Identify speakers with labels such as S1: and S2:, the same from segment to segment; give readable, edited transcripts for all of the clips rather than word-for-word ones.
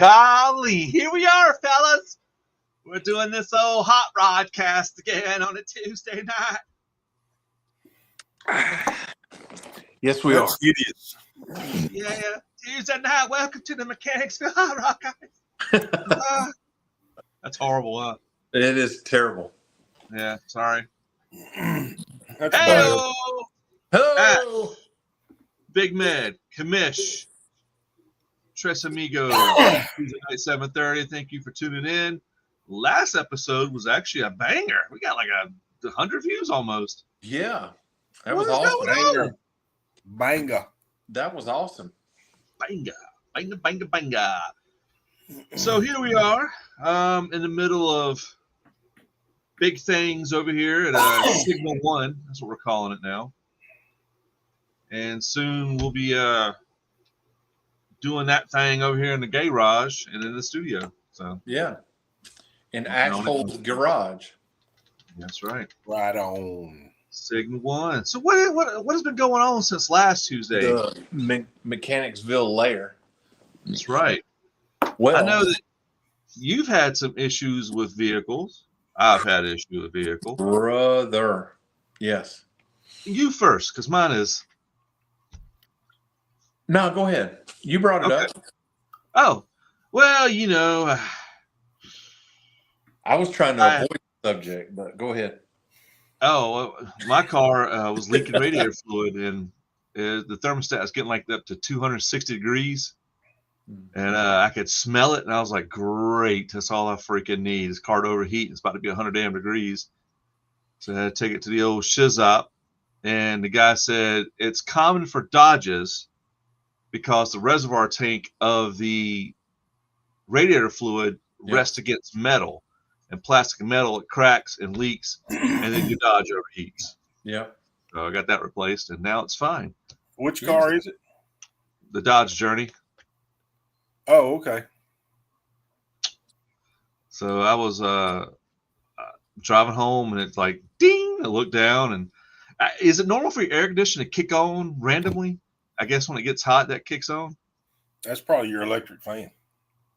S1: Golly, here we are, fellas. We're doing this old Hot Rodcast again on a Tuesday night.
S2: Yes, we are.
S3: It is.
S1: Yeah, Tuesday night. Welcome to the Mechanicsville Hot Rodcast. That's horrible, huh?
S2: It is terrible.
S1: Yeah, sorry.
S3: That's
S1: Hey-o!
S2: Hello.
S1: Big Med, Commish, Tres Amigos, Tuesday night 7:30. Thank you for tuning in. Last episode was actually a banger. We got like 100 views almost.
S2: Yeah, that
S1: What
S2: was
S1: is
S2: awesome.
S1: going on?
S3: Banga.
S2: That was awesome.
S1: Banga. So here we are in the middle of big things over here at Signal 1. That's what we're calling it now. And soon we'll be doing that thing over here in the garage and in the studio. So
S2: Yeah, in Axel's garage.
S1: that's right.
S3: Right on.
S1: Signal 1. So what has been going on since last Tuesday?
S2: The Mechanicsville lair.
S1: That's right.
S2: Well,
S1: I know that you've had some issues with vehicles. I've had issues with vehicles.
S2: brother. Yes.
S1: You first, because mine is.
S2: No, go ahead. You brought it up.
S1: Oh, well, you know.
S2: I was trying to avoid the subject, but go ahead.
S1: Oh, my car was leaking radiator fluid, and the thermostat was getting like up to 260 degrees. And I could smell it, and I was like, great, that's all I freaking need. This car to overheat. It's about to be 100 damn degrees. So I had to take it to the old shizop, and the guy said it's common for Dodges because the reservoir tank of the radiator fluid rests against metal. And plastic and metal, it cracks and leaks, and then your Dodge overheats.
S2: Yeah.
S1: So I got that replaced, and now it's fine.
S3: Which car is it?
S1: The Dodge Journey.
S3: Oh, okay.
S1: So I was driving home, and it's like, ding! I look down, and is it normal for your air conditioner to kick on randomly? I guess when it gets hot, that kicks on.
S3: That's probably your electric fan.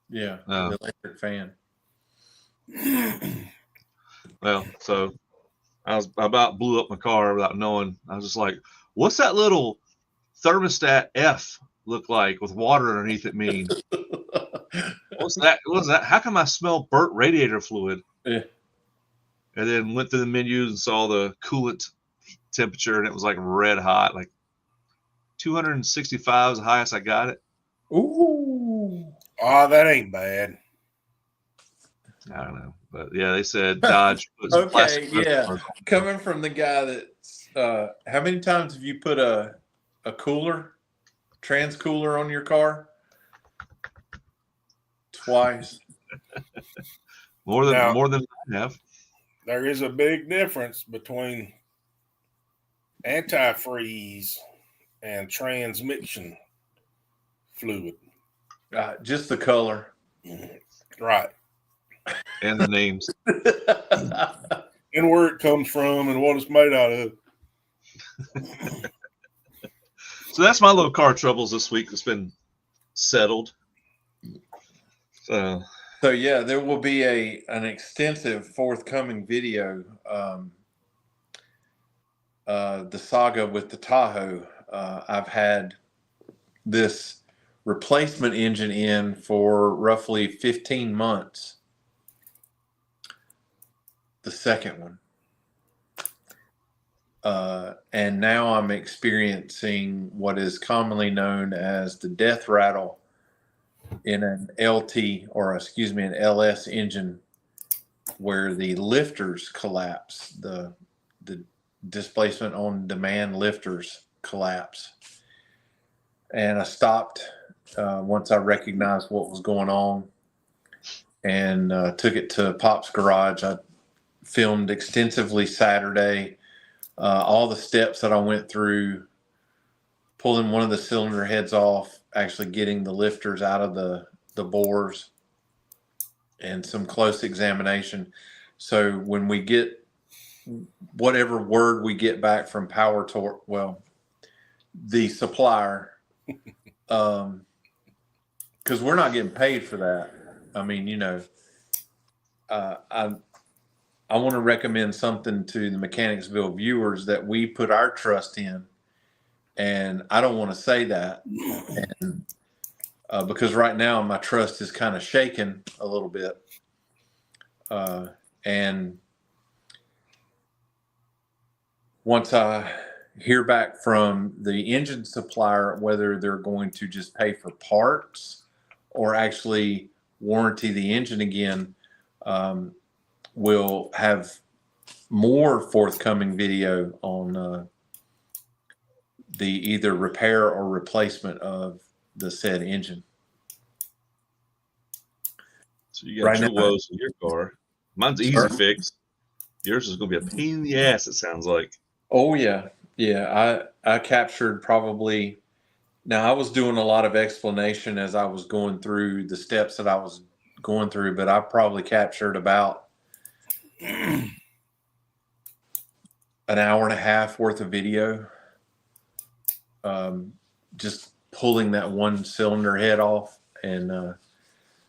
S2: Yeah.
S1: Oh.
S2: The electric fan.
S1: Well, so I about blew up my car without knowing. I was just like, what's that little thermostat F look like with water underneath it mean? What's that? What's that? How come I smell burnt radiator fluid?
S2: Yeah.
S1: And then went through the menus and saw the coolant temperature, and it was like red hot, like 265 is the highest I got it.
S2: Ooh.
S3: Oh, that ain't bad.
S1: I don't know, but yeah, they said Dodge.
S2: Okay, yeah. Coming from the guy that's, how many times have you put a trans cooler on your car? Twice.
S1: more than I have.
S3: There is a big difference between antifreeze and transmission fluid.
S2: Just the color.
S3: Right.
S1: And the names.
S3: And where it comes from and what it's made out of.
S1: So that's my little car troubles this week. It's been settled. So
S2: yeah, there will be an extensive forthcoming video. The saga with the Tahoe. I've had this replacement engine in for roughly 15 months. The second one. And now I'm experiencing what is commonly known as the death rattle in an an LS engine, where the lifters collapse, the displacement on demand lifters collapse. And I stopped once I recognized what was going on, and took it to Pop's garage. I filmed extensively Saturday, all the steps that I went through, pulling one of the cylinder heads off, actually getting the lifters out of the bores, and some close examination. So when we get whatever word we get back from Power Torque, well, the supplier, because we're not getting paid for that. I mean, I want to recommend something to the Mechanicsville viewers that we put our trust in, and I don't want to say that, and, because right now my trust is kind of shaken a little bit, and once I hear back from the engine supplier whether they're going to just pay for parts or actually warranty the engine again, we'll have more forthcoming video on the either repair or replacement of the said engine.
S1: So you got your woes in your car. Mine's easy fix. Yours is going to be a pain in the ass, it sounds like.
S2: Oh, yeah. Yeah, I captured probably. Now, I was doing a lot of explanation as I was going through the steps that I was going through, but I probably captured about an hour and a half worth of video, just pulling that one cylinder head off and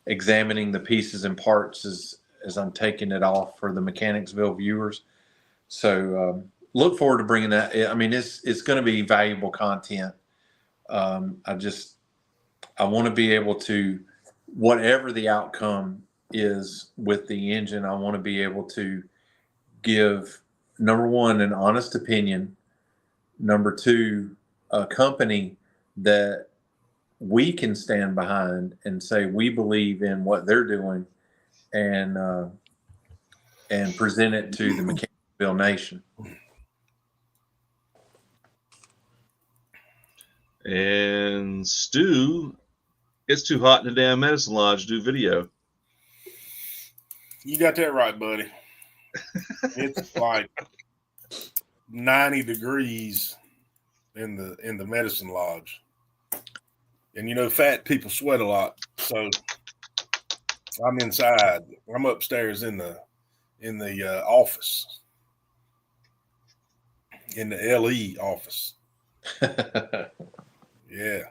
S2: examining the pieces and parts as I'm taking it off for the Mechanicsville viewers. So look forward to bringing that. I mean, it's going to be valuable content. I want to be able to, whatever the outcome is with the engine, I want to be able to give, number one, an honest opinion. Number two, a company that we can stand behind and say we believe in what they're doing, and present it to the Mechanicsville Nation.
S1: And Stu, it's too hot in the damn medicine lodge to do video.
S3: You got that right, buddy. It's like 90 degrees in the medicine lodge. And fat people sweat a lot. So I'm inside. I'm upstairs in the office. In the LE office. Yeah.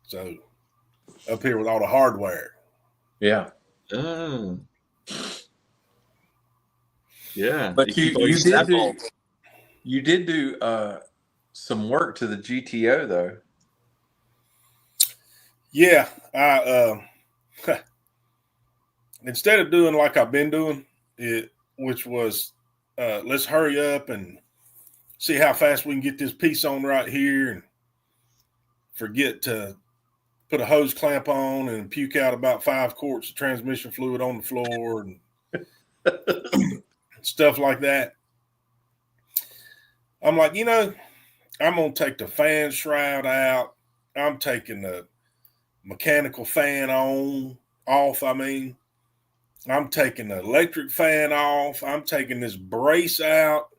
S3: So up here with all the hardware.
S2: Yeah.
S1: Yeah.
S2: But you did do some work to the GTO though.
S3: Yeah. I instead of doing like I've been doing it, which was let's hurry up and see how fast we can get this piece on right here and forget to put a hose clamp on and puke out about 5 quarts of transmission fluid on the floor and stuff like that. I'm like, I'm going to take the fan shroud out. I'm taking the mechanical fan off. I'm taking the electric fan off. I'm taking this brace out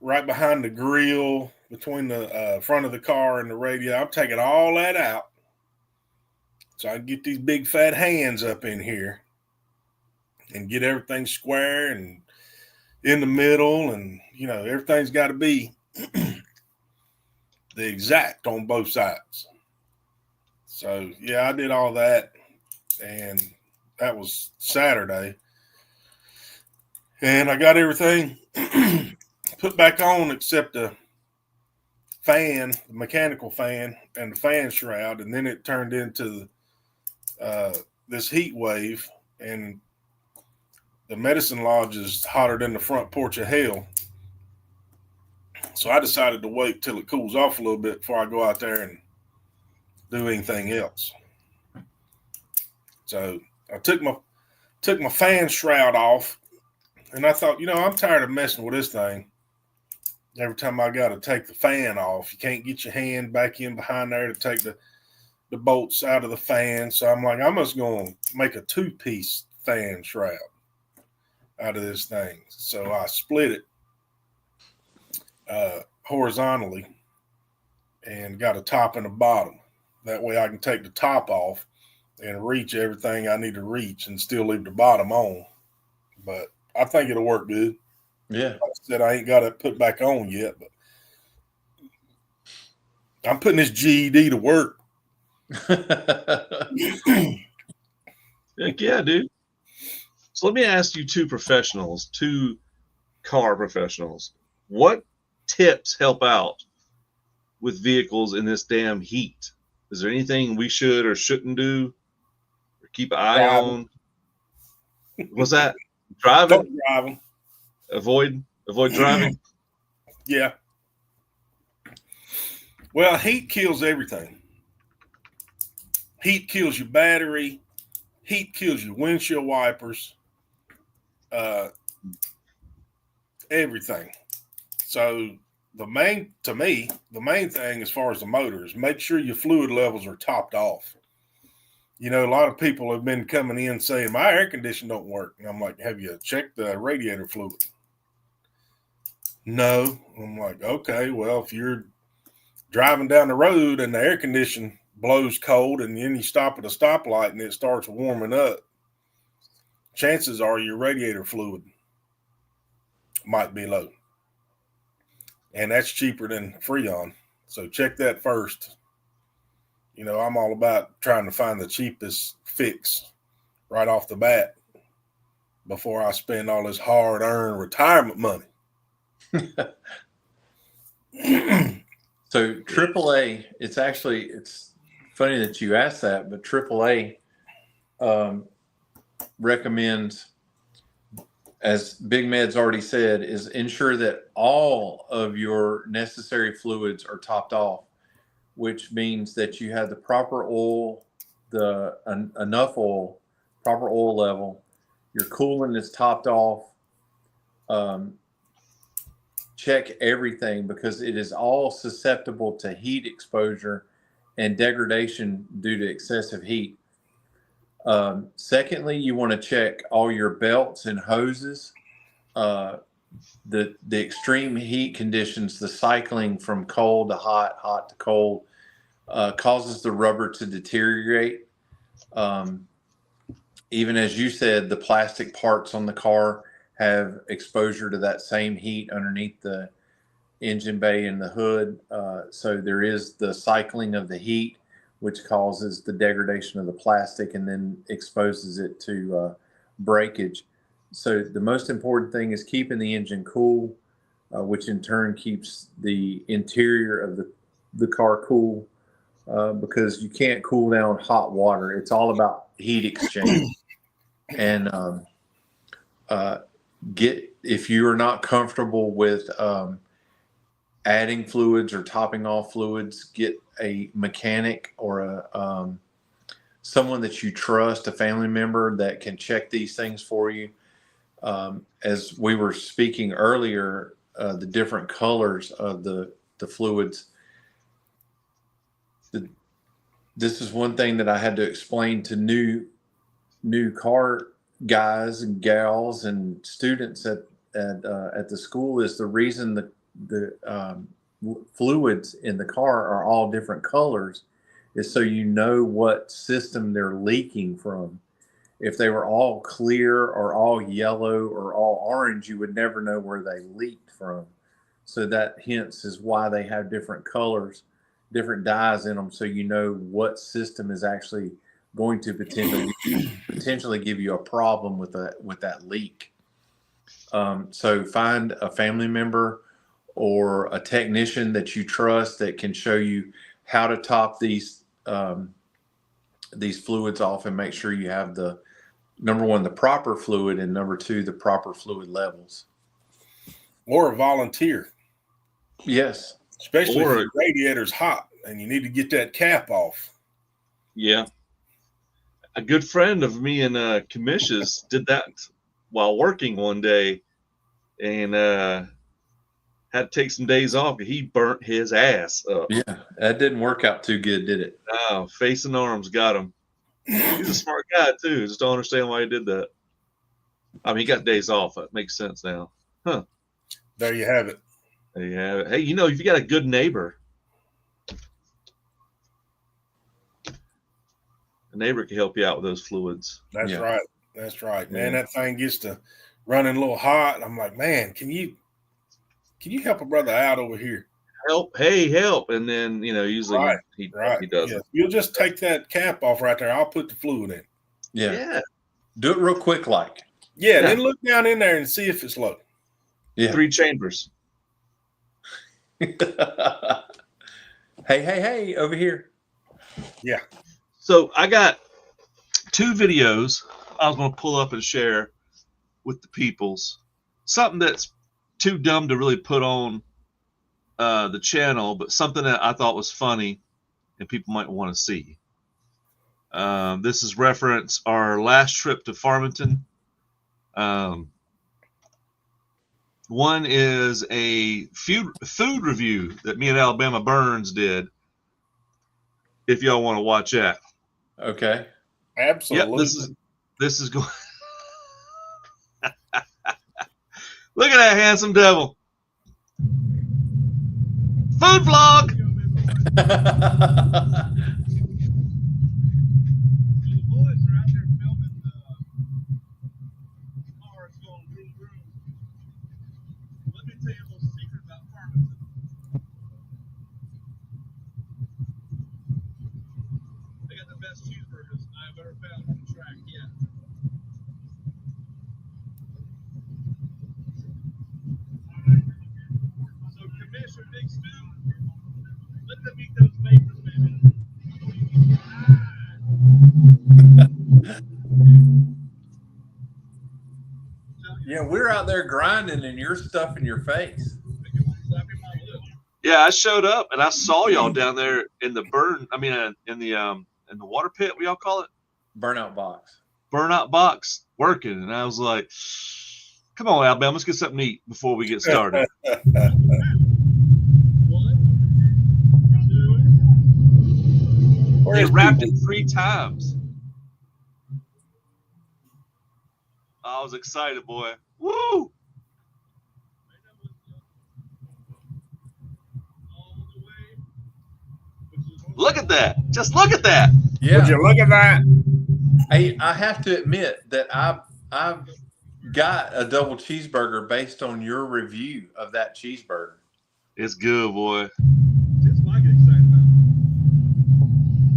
S3: right behind the grill between the front of the car and the radio. I'm taking all that out so I can get these big fat hands up in here and get everything square and in the middle, and everything's got to be the exact on both sides. So yeah, I did all that, and that was Saturday, and I got everything put back on except the fan, the mechanical fan, and the fan shroud, and then it turned into this heat wave, and the medicine lodge is hotter than the front porch of hell. So I decided to wait till it cools off a little bit before I go out there and do anything else. So I took my fan shroud off, and I thought, I'm tired of messing with this thing. Every time I got to take the fan off, you can't get your hand back in behind there to take the bolts out of the fan. So I'm like, I'm just going to make a 2-piece fan shroud out of this thing. So I split it horizontally and got a top and a bottom. That way I can take the top off and reach everything I need to reach and still leave the bottom on. But I think it'll work good.
S2: Yeah.
S3: Like I said, I ain't got it put back on yet, but I'm putting this GED to work.
S1: Heck yeah, dude. So let me ask you two car professionals. What tips help out with vehicles in this damn heat? Is there anything we should or shouldn't do or keep an eye on? What's that? Driving?
S3: Don't drive them.
S1: Avoid driving?
S3: Yeah. Well, heat kills everything. Heat kills your battery. Heat kills your windshield wipers. Everything. So the main thing as far as the motor is make sure your fluid levels are topped off. You know, a lot of people have been coming in saying my air conditioner don't work. And I'm like, have you checked the radiator fluid? No. I'm like, okay, well, if you're driving down the road and the air conditioner blows cold and then you stop at a stoplight and it starts warming up, chances are your radiator fluid might be low. And that's cheaper than Freon. So check that first. You know, I'm all about trying to find the cheapest fix right off the bat before I spend all this hard-earned retirement money.
S2: So AAA, it's funny that you asked that, but AAA recommends, as Big Med's already said, is ensure that all of your necessary fluids are topped off, which means that you have the proper oil, enough oil, proper oil level, your coolant is topped off. Check everything because it is all susceptible to heat exposure and degradation due to excessive heat. Secondly, you want to check all your belts and hoses. The extreme heat conditions, the cycling from cold to hot, hot to cold, causes the rubber to deteriorate. Even as you said, the plastic parts on the car have exposure to that same heat underneath the engine bay and the hood. So there is the cycling of the heat, which causes the degradation of the plastic and then exposes it to breakage. So the most important thing is keeping the engine cool, which in turn keeps the interior of the car cool, because you can't cool down hot water. It's all about heat exchange. And if you are not comfortable with adding fluids or topping off fluids, get a mechanic or someone that you trust, a family member that can check these things for you. As we were speaking earlier, the different colors of the fluids. This is one thing that I had to explain to new car guys and gals and students at the school is the reason the fluids in the car are all different colors is so you know what system they're leaking from. If they were all clear or all yellow or all orange, you would never know where they leaked from. So that hence is why they have different colors, different dyes in them, so you know what system is actually going to potentially give you a problem with that leak. So find a family member or a technician that you trust that can show you how to top these fluids off and make sure you have the number one, the proper fluid, and number two, the proper fluid levels.
S3: Or a volunteer.
S2: Yes.
S3: Especially if your radiator's hot and you need to get that cap off.
S1: Yeah. A good friend of me and Commission's did that while working one day and had to take some days off. He burnt his ass up.
S2: Yeah, that didn't work out too good, did it?
S1: No, face and arms got him. He's a smart guy, too. Just don't understand why he did that. I mean, he got days off. That makes sense now. Huh.
S3: There you have it.
S1: There you have it. Hey, you know, if you got a good neighbor, a neighbor can help you out with those fluids.
S3: That's right. That's right, man. That thing gets to running a little hot. I'm like, man, can you help a brother out over here?
S1: help, hey, help. And then, usually he doesn't.
S3: Yeah. You'll just take that cap off right there. I'll put the fluid in.
S2: Yeah. Do it real quick, like.
S3: Yeah, then look down in there and see if it's low.
S2: Yeah.
S1: 3 chambers.
S2: Hey, over here.
S3: Yeah.
S1: So I got 2 videos I was going to pull up and share with the peoples. Something that's too dumb to really put on the channel, but something that I thought was funny and people might want to see. This is reference our last trip to Farmington. One is a food review that me and Alabama Burns did. If y'all want to watch that.
S2: Okay.
S3: Absolutely.
S1: Yep, this is going. Look at that handsome devil. Food vlog.
S2: Yeah, we're out there grinding and you're stuffing your face.
S1: Yeah, I showed up and I saw y'all down there in the in the water pit, what y'all call it?
S2: Burnout box.
S1: Burnout box working. And I was like, come on, Alabama, let's get something to eat before we get started. They wrapped it 3 times. I was excited, boy. Woo! Look at that. Just look at that.
S2: Yeah.
S3: Would you look at that?
S2: Hey, I have to admit that I've got a double cheeseburger based on your review of that cheeseburger.
S1: It's good, boy.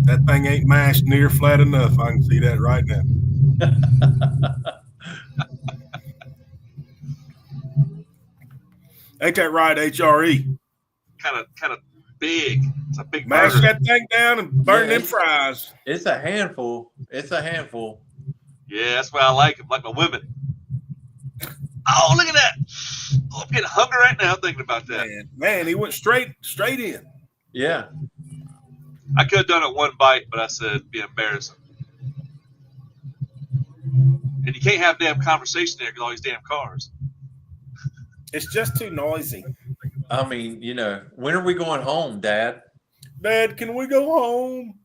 S3: That thing ain't mashed near flat enough. I can see that right now. Ain't that right, HRE?
S1: Kind of big. It's a big
S3: Mash
S1: burger.
S3: that thing down and burn them fries.
S2: It's a handful. It's a handful.
S1: Yeah, that's why I like it. Like my women. Oh, look at that. Oh, I'm getting hungry right now thinking about that.
S3: Man, he went straight in.
S2: Yeah.
S1: I could have done it one bite, but I said it'd be embarrassing. And you can't have damn conversation there because all these damn cars.
S3: It's just too noisy.
S2: I mean, when are we going home, Dad?
S3: Dad, can we go home?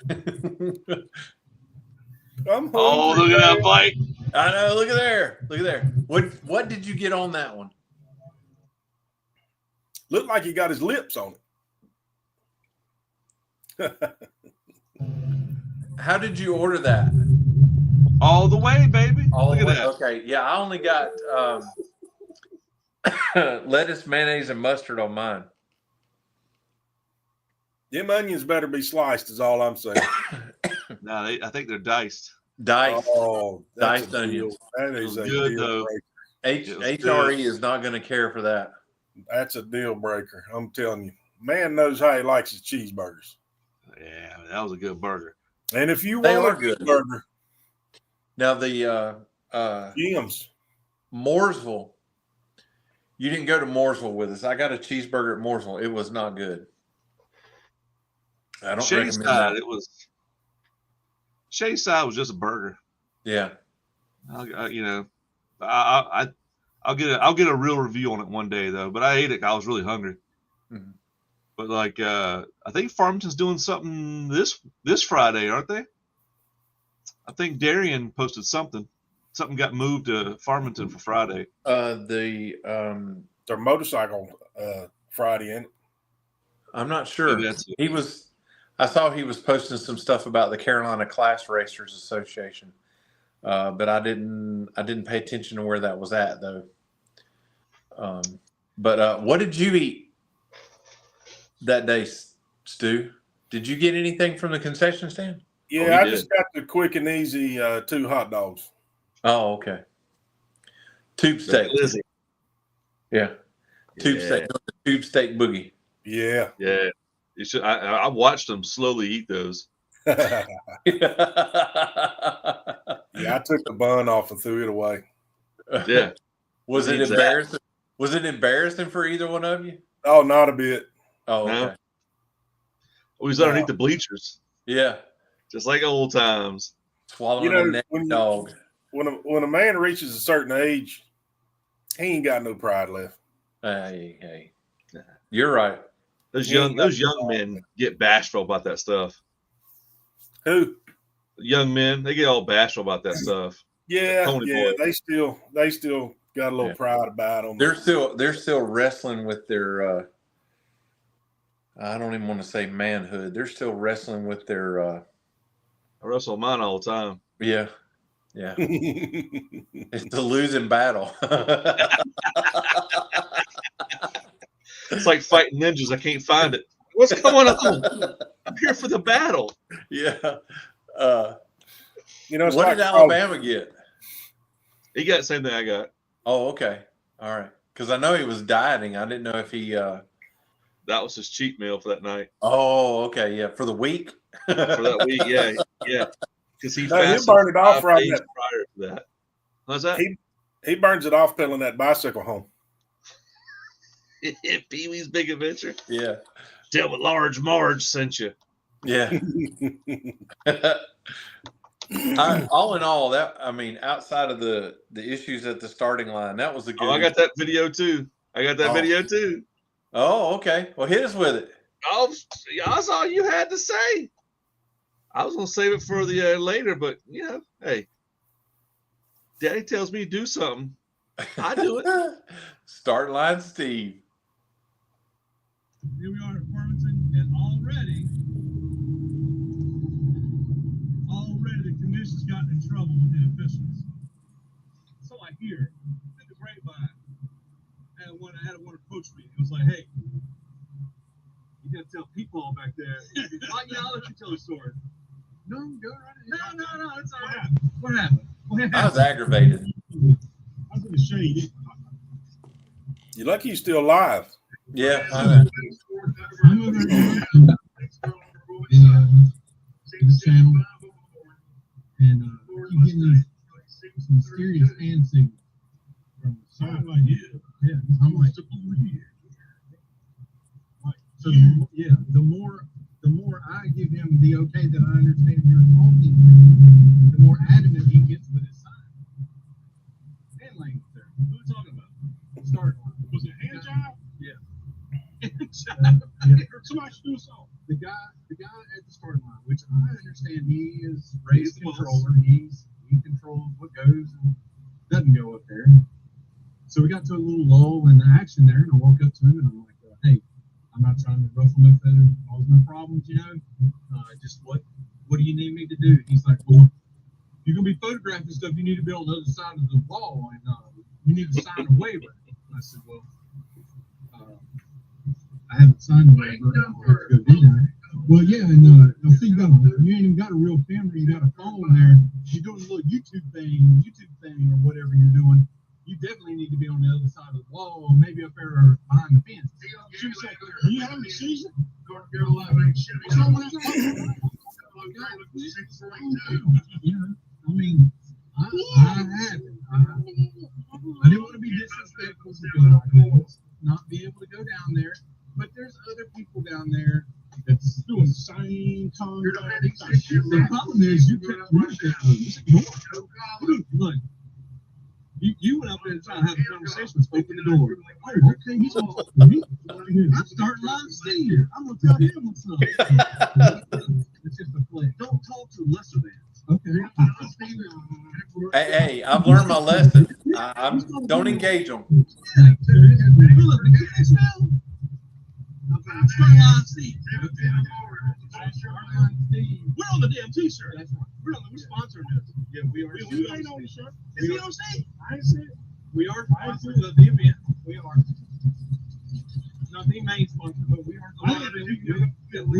S3: I'm hungry.
S1: Oh, look at that bite.
S2: I know. Look at there. Look at there. What did you get on that one?
S3: Looked like he got his lips on it.
S2: How did you order that?
S1: All the way, baby.
S2: All
S1: look
S2: the
S1: at
S2: way.
S1: that.
S2: Okay. Yeah, I only got lettuce, mayonnaise, and mustard on mine.
S3: Them onions better be sliced, is all I'm saying.
S1: No, I think they're diced.
S2: Diced.
S3: Oh,
S2: Diced onions.
S3: That is a
S1: good,
S3: deal
S1: though.
S3: breaker.
S2: HRE is not going to care for that.
S3: That's a deal breaker. I'm telling you. Man knows how he likes his cheeseburgers.
S1: Yeah, that was a good burger.
S3: And if you
S2: They
S3: want
S2: are
S3: a
S2: good.
S3: good burger,
S2: Now the
S3: Jim's.
S2: Mooresville. You didn't go to Mooresville with us. I got a cheeseburger at Mooresville. It was not good. I don't recommend that.
S1: Shayside was just a burger.
S2: Yeah.
S1: I'll get a real review on it one day though. But I ate it. I was really hungry.
S2: Mm-hmm.
S1: But I think Farmington's doing something this Friday, aren't they? I think Darian posted something. Something got moved to Farmington for Friday.
S3: Their motorcycle Friday, ain't it?
S2: I'm not sure. I saw he was posting some stuff about the Carolina Class Racers Association, but I didn't pay attention to where that was at though. But what did you eat? that day, Stu? Did you get anything from the concession stand?
S3: Yeah, I just got the quick and easy 2 hot dogs.
S2: Oh, okay. Tube steak. Yeah. Tube steak. Tube steak boogie.
S3: Yeah.
S1: Yeah. You should. I watched them slowly eat those.
S3: Yeah, I took the bun off and threw it away.
S1: Yeah.
S2: Was it embarrassing? Was it embarrassing for either one of you?
S3: Oh, not a bit.
S2: Oh, okay.
S1: No. We was underneath the bleachers.
S2: Yeah.
S1: Just like old times.
S2: Swallowing a neck dog.
S3: When a man reaches a certain age, he ain't got no pride left.
S2: Hey. You're right.
S1: Those young men get bashful about that stuff.
S3: Who?
S1: Young men, they get all bashful about that stuff.
S3: Yeah, they still got a little pride about them.
S2: They're still wrestling with their I don't even want to say manhood. They're still wrestling with their
S1: I wrestle mine all the time.
S2: Yeah. It's a losing battle.
S1: It's like fighting ninjas. I can't find it. What's going on? I'm here for the battle.
S2: Yeah.
S3: What
S2: did Alabama get?
S1: He got the same thing I got.
S2: Oh, okay. All right. Because I know he was dieting. I didn't know if he
S1: that was his cheat meal for that night.
S2: Oh, okay. Yeah. For the week?
S1: For that week, yeah. Because he
S3: burned it off right
S1: prior to that. How's that?
S3: He burns it off pedaling that bicycle home.
S1: Pee-wee's Big Adventure.
S2: Yeah.
S1: Tell what Large Marge sent you.
S2: Yeah. All in all, outside of the issues at the starting line, that was a good.
S1: Oh, I got that video too.
S2: Oh, okay. Well, hit us with it.
S1: Oh, that's all you had to say. I was gonna save it for the later, but hey, Daddy tells me to do something, I do it.
S2: Start line, Steve.
S4: Here we are at Farmington, and already the commission's gotten in trouble with the officials. So I hear through the grapevine, I had one approach me. It was like, hey, you gotta tell people back there. I'll let you tell the story. No, go right ahead. No, it's all right. What happened?
S2: I was aggravated.
S4: I was in the shade.
S3: You're lucky you're still alive.
S2: Yeah.
S4: I'm over here. This channel. And keep getting these mysterious hand signals from somebody. Yeah, I'm like, so the more I give him the okay that I understand you're talking, the more adamant he gets with his sign. Hand language there. What are we talking about? Start. Was it a hand job? Yeah. Somebody should do something. The guy at the starting line, which I understand he is race controller. He controls what goes and doesn't go up there. So we got to a little lull in the action there, and I walk up to him and I'm like, hey, I'm not trying to ruffle no feathers, cause no problems, just what do you need me to do? He's like, well, you're gonna be photographing stuff. You need to be on the other side of the wall, and you need to sign a waiver. I said, well, I haven't signed a waiver. Go do that. Well, yeah, and I think you ain't even got a real camera. You got a phone there. You're doing a little YouTube thing, or whatever you're doing. You definitely need to be on the other side of the wall, or maybe up there or behind the fence. She was like, are you having a seizure? I mean, I have it. I didn't want to be disrespectful to not be able to go down there, but there's other people down there that's doing the same contact. The problem is you can't look. You went up there and tried to have a conversation. Open the door. Oh, okay, he's talking to me. I'm starting live Steve. I'm gonna tell him what's up. It's just a play. Don't talk to lesser than. Okay.
S2: Hey, I've learned my lesson. Don't engage them.
S4: We're on the damn t-shirt. We're sponsoring this. Yeah, we are. You ain't on the shirt. Is he on stage? I ain't said. We are sponsoring the event. We are. not the main sponsor, but we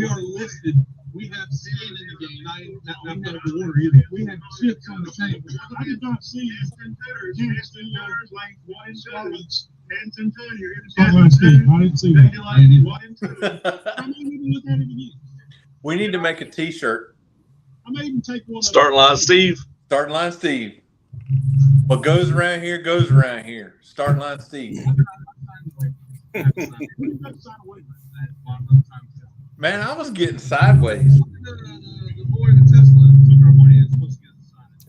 S4: are listed. We have skin in the game, not medical water either. We have chips on the table. I did not see you. Like one Charlotte's and Centennial. I didn't see that.
S2: We need to make a T-shirt.
S4: I may even take one.
S1: Starting line, Steve.
S2: Starting line, Steve. What goes around here goes around here. Starting line, Steve. Man, I was getting sideways.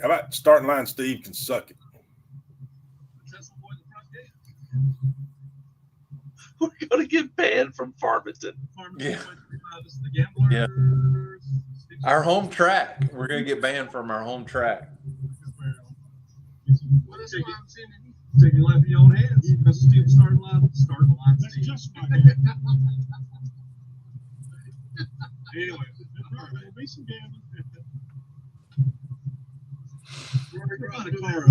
S3: How about starting line Steve can suck it?
S1: We're gonna get banned from Farmington.
S2: Yeah. Yeah. Our home track. We're gonna get banned from our home track.
S4: Take your life in your own hands. That's Steve starting line. Starting line. That's just my bad. Anyway, there'll be some gambling. We're on a car.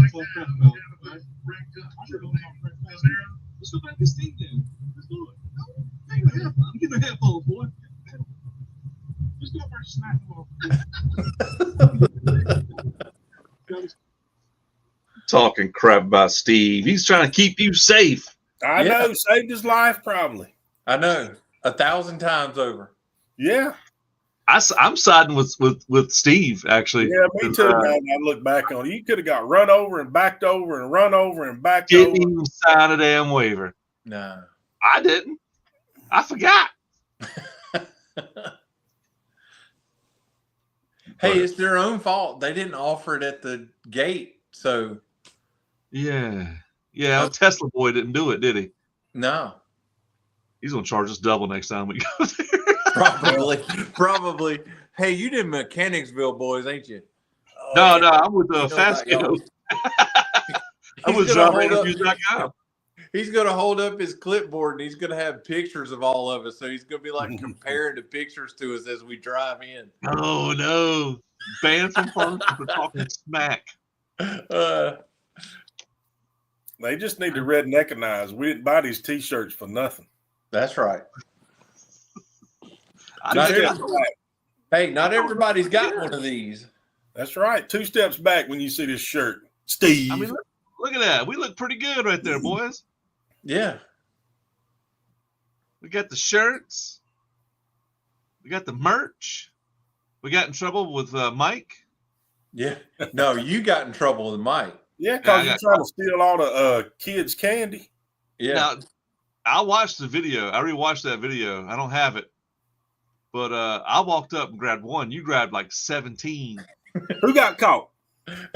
S4: Let's go back to Steve then. Let's do it. I'm getting a half full, boy. Just go over and smack them off.
S1: Talking crap about Steve. He's trying to keep you safe.
S3: I know. Saved his life, probably.
S2: I know. 1,000 times over.
S3: Yeah.
S1: I'm siding with Steve, actually.
S3: Yeah, me too, man. I look back on it. You could have got run over and backed over and run over and backed over.
S1: Didn't even sign a damn waiver.
S2: No.
S1: I didn't. I forgot.
S2: Hey, it's their own fault. They didn't offer it at the gate, so.
S1: Yeah. Tesla boy didn't do it, did he?
S2: No.
S1: He's gonna charge us double next time we go there.
S2: Probably. Hey, you did Mechanicsville, boys, ain't you?
S1: No, I'm with Fast Kiddos. I'm with JobInterviews.com.
S2: He's going to hold up his clipboard and he's going to have pictures of all of us. So he's going to be like comparing the pictures to us as we drive in.
S1: Oh, no. Banned from Farmington for talking smack.
S3: They just need to redneckinize. We didn't buy these T-shirts for nothing.
S2: That's right.
S3: Not
S2: everybody's got one of these.
S3: That's right. 2 steps back when you see this shirt. Steve.
S1: I mean, look at that. We look pretty good right there, boys.
S2: Yeah.
S1: We got the shirts. We got the merch. We got in trouble with Mike.
S2: Yeah. No, you got in trouble with Mike.
S3: Yeah, because you're trying to steal all the kids' candy.
S2: Yeah.
S1: Now, I watched the video. I rewatched that video. I don't have it. But I walked up and grabbed one. You grabbed like 17.
S3: Who got caught?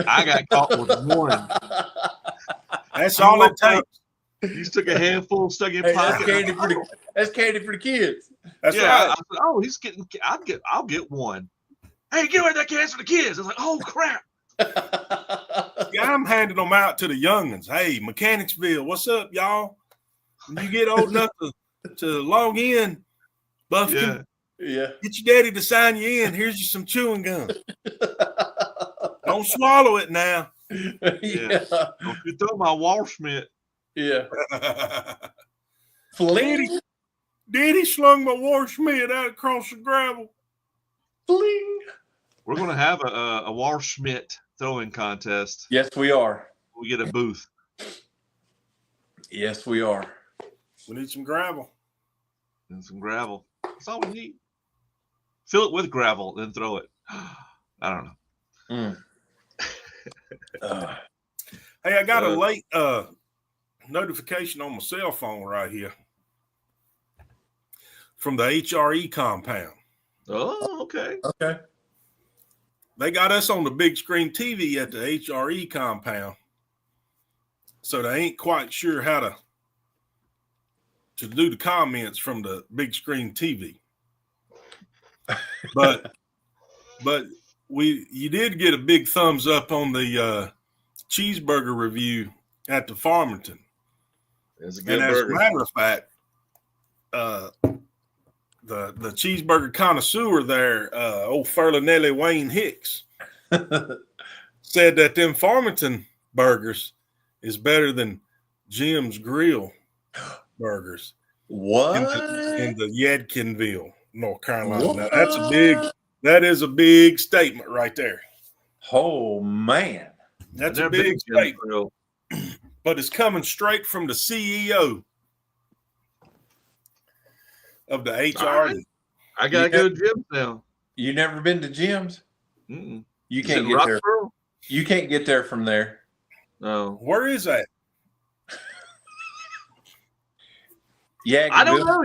S1: I got caught with one.
S3: That's all it takes.
S1: You took a handful, stuck in your pocket.
S2: That's candy for the kids.
S3: That's right.
S1: I said, oh, he's getting. I'll get one. Hey, get away that candy for the kids. I was like, oh crap.
S3: Yeah, I'm handing them out to the youngins. Hey, Mechanicsville, what's up, y'all? When you get old enough to log in, Buffkin.
S2: Yeah.
S3: Get your daddy to sign you in. Here's you some chewing gum. Don't swallow it now.
S2: Yeah.
S1: Don't you throw my Walschmidt.
S2: Yeah.
S3: Daddy slung my Walschmidt out across the gravel.
S2: Fling.
S1: We're going to have a Walschmidt throwing contest.
S2: Yes, we are.
S1: We get a booth.
S2: Yes, we are.
S3: We need some gravel.
S1: And some gravel. That's all we need. Fill it with gravel, then throw it. I don't know.
S3: Hey, I got a late notification on my cell phone right here from the HRE compound.
S1: Oh, okay.
S2: Okay.
S3: They got us on the big screen TV at the HRE compound. So they ain't quite sure how to do the comments from the big screen TV. But you did get a big thumbs up on the cheeseburger review at the Farmington.
S1: It's a good
S3: and
S1: burger.
S3: As a matter of fact, the cheeseburger connoisseur there, old Furlanelli Wayne Hicks, said that them Farmington burgers is better than Jim's Grill burgers.
S2: What?
S3: in the Yadkinville, North Carolina. Now, that is a big statement right there.
S2: Oh man,
S3: that's a big statement. But it's coming straight from the CEO of the HR.
S1: Right. I gotta go to gyms now.
S2: You never been to gyms?
S1: Mm-mm.
S2: You can't get there. You can't get there from there.
S1: No.
S3: Where is that?
S2: Yeah,
S1: I don't know.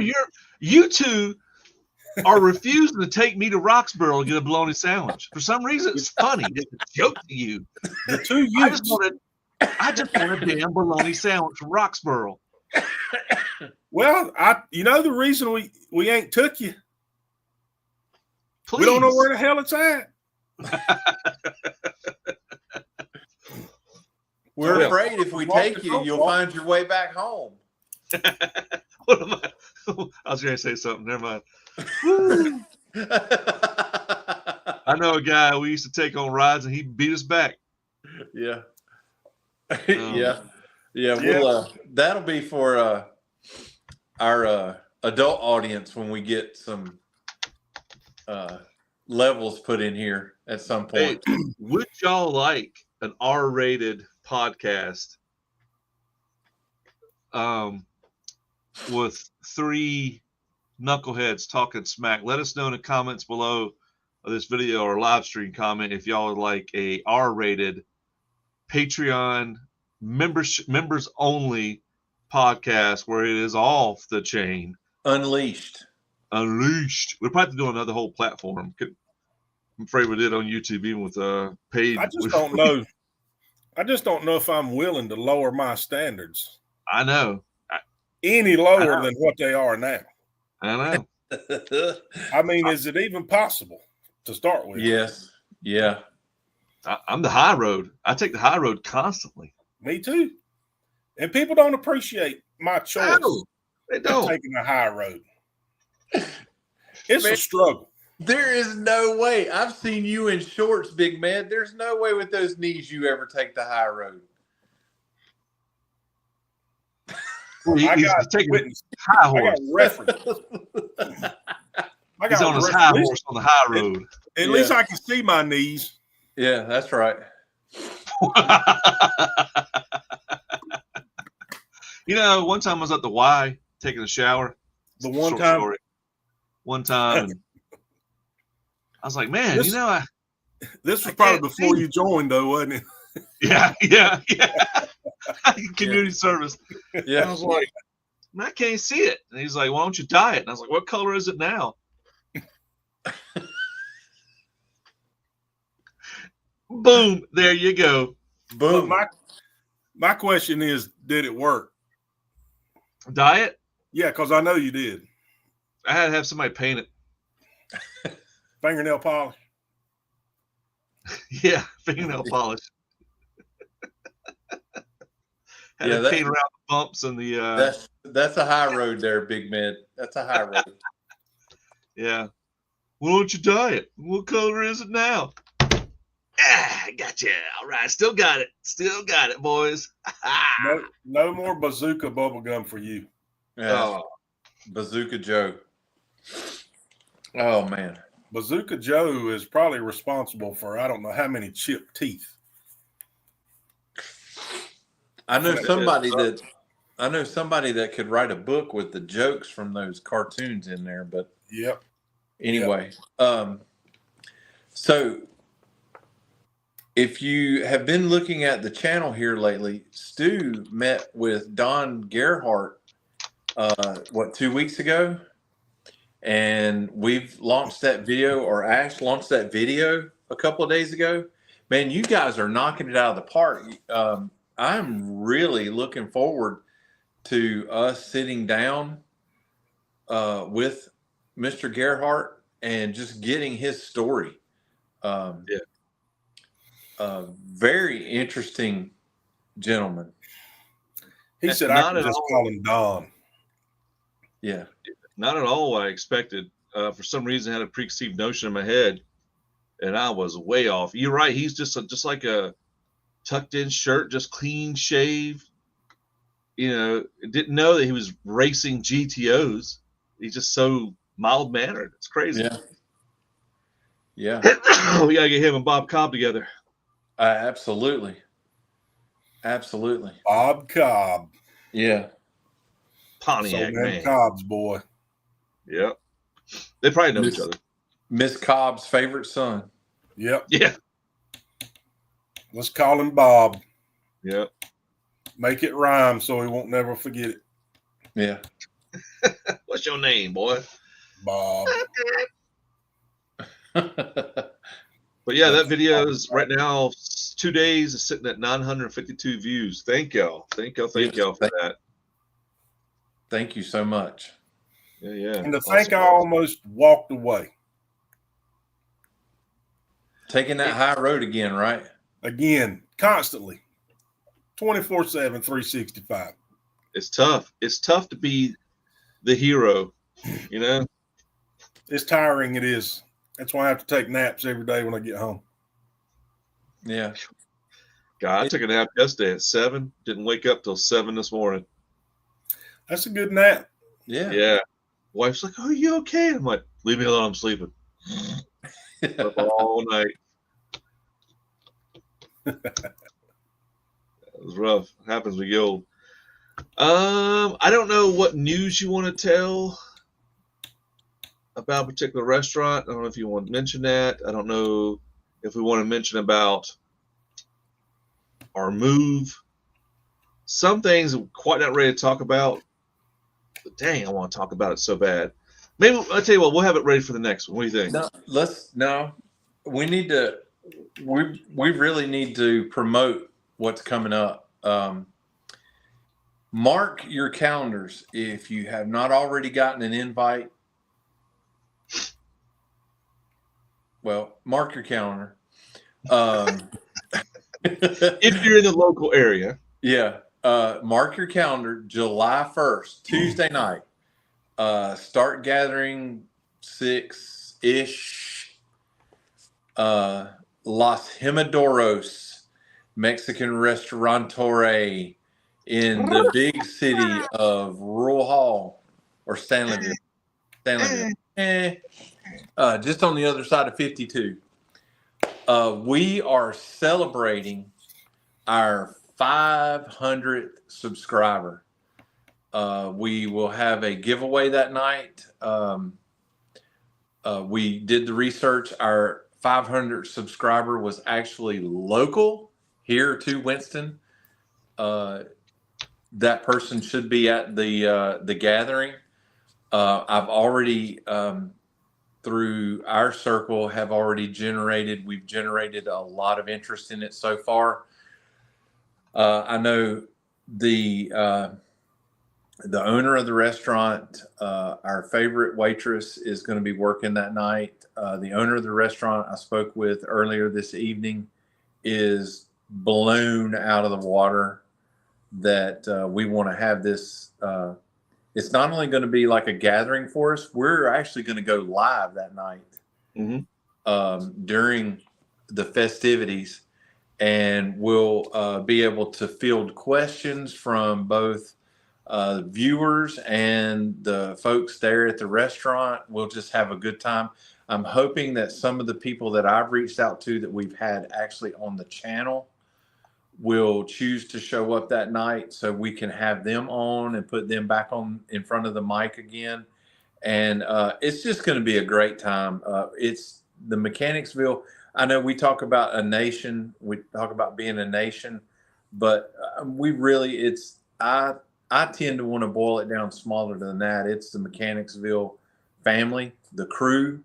S1: You two are refusing to take me to Roxborough to get a bologna sandwich. For some reason, it's funny. It's a joke to you.
S3: The two you
S1: I just want a damn bologna sandwich from Roxborough.
S3: Well, the reason we ain't took you.
S1: Please.
S3: We don't know where the hell it's at.
S2: We're afraid if we take you, you'll find your way back home.
S1: What am I? I was going to say something. Never mind. I know a guy we used to take on rides, and he beat us back.
S2: Yeah. Yeah. We'll, that'll be for our adult audience when we get some levels put in here at some point.
S1: Hey, would y'all like an R-rated podcast with three knuckleheads talking smack? Let us know in the comments below of this video or live stream comment if y'all would like a R-rated Patreon members only podcast where it is off the chain.
S2: Unleashed.
S1: We're probably doing another whole platform. I'm afraid we did on YouTube, even with paid.
S3: I just don't know. I just don't know if I'm willing to lower my standards.
S1: I know.
S3: Any lower than what they are now.
S1: I know.
S3: I mean, is it even possible to start with?
S2: Yes. Yeah.
S1: I'm the high road. I take the high road constantly.
S3: Me too. And people don't appreciate my choice.
S1: No, they don't.
S3: Taking the high road. It's a struggle.
S2: There is no way. I've seen you in shorts, Big Man. There's no way with those knees you ever take the high road.
S1: He's taking high horse.
S3: I got reference.
S1: He's on his high horse on the high road.
S3: At least I can see my knees.
S2: Yeah, that's right.
S1: One time I was at the Y taking a shower. One time, and I was like, man,
S3: this was probably before you joined, though, wasn't it?
S1: Yeah. Community service.
S2: Yeah.
S1: And I was like, man, I can't see it. And he's like, why don't you dye it? And I was like, what color is it now? Boom. There you go.
S3: Boom. My question is, did it work?
S1: Dye it?
S3: Yeah, because I know you did.
S1: I had to have somebody paint it.
S3: Fingernail polish?
S1: Yeah, fingernail polish. Had to paint around the bumps and the
S2: that's a high road there, Big Man. That's a high road.
S1: Yeah. Why don't you dye it? What color is it now? I gotcha. All right. Still got it, boys.
S3: No more bazooka bubblegum for you.
S2: Yeah. Oh. Bazooka Joe. Oh, man.
S3: Bazooka Joe is probably responsible for I don't know how many chipped teeth.
S2: I know somebody that could write a book with the jokes from those cartoons in there, but
S3: yep.
S2: Anyway, so if you have been looking at the channel here lately, Stu met with Don Gerhardt 2 weeks ago, and we've launched that video, or Ash launched that video a couple of days ago. Man, you guys are knocking it out of the park. I'm really looking forward to us sitting down with Mr. Gerhardt and just getting his story. Very interesting gentleman.
S3: He said I could just call him Don.
S2: Yeah.
S1: Not at all what I expected. For some reason, I had a preconceived notion in my head, and I was way off. You're right. He's just like a tucked in shirt, just clean shave. didn't know that he was racing GTOs. He's just so mild mannered. It's crazy.
S2: Yeah.
S1: We gotta get him and Bob Cobb together.
S2: Absolutely.
S3: Bob Cobb.
S2: Yeah.
S1: Pontiac man.
S3: Cobb's boy.
S1: Yep. They probably know each other.
S2: Miss Cobb's favorite son.
S3: Yep.
S1: Yeah.
S3: Let's call him Bob.
S1: Yep. Make
S3: it rhyme so he won't never forget it.
S2: Yeah.
S1: What's your name, boy?
S3: Bob.
S1: But yeah, that video is right now 2 days is sitting at 952 views. Thank y'all for that.
S2: Thank you so much.
S1: Yeah.
S3: And to think I almost walked away.
S2: Taking that high road again, right?
S3: Again, constantly. 24/7, 365.
S1: It's tough. It's tough to be the hero,
S3: It's tiring, it is. That's why I have to take naps every day when I get home.
S2: Yeah.
S1: God, I took a nap yesterday at 7. Didn't wake up till 7 this morning.
S3: That's a good nap.
S2: Yeah.
S1: Yeah. Wife's like, "Are you okay?" I'm like, "Leave me alone. I'm sleeping." Up all night. That was rough. It happens when you get old. I don't know what news you want to tell about a particular restaurant. I don't know if you want to mention that. I don't know if we want to mention about our move. Some things I'm quite not ready to talk about. But dang, I want to talk about it so bad. Maybe I'll tell you what, we'll have it ready for the next one. What do you think?
S2: We need to. We really need to promote what's coming up. Mark your calendars if you have not already gotten an invite. Well, mark your calendar.
S1: If you're in the local area.
S2: Yeah. Mark your calendar, July 1st, Tuesday night. Start gathering 6-ish. Los Jimadoros Mexican Restaurantore in the big city of Rural Hall or Stanleyville. Just on the other side of 52. We are celebrating our 500th subscriber. We will have a giveaway that night. We did the research. Our 500th subscriber was actually local here to Winston. That person should be at the gathering. I've already through our circle we've generated a lot of interest in it so far. I know the owner of the restaurant, our favorite waitress, is going to be working that night. The owner of the restaurant I spoke with earlier this evening is blown out of the water that we want to have this. It's not only going to be like a gathering for us, we're actually going to go live that night during the festivities, and we'll be able to field questions from both viewers and the folks there at the restaurant. We'll just have a good time. I'm hoping that some of the people that I've reached out to that we've had actually on the channel will choose to show up that night so we can have them on and put them back on in front of the mic again. And it's just going to be a great time. It's the Mechanicsville. I know we talk about a nation. We talk about being a nation, but I tend to want to boil it down smaller than that. It's the Mechanicsville family, the crew,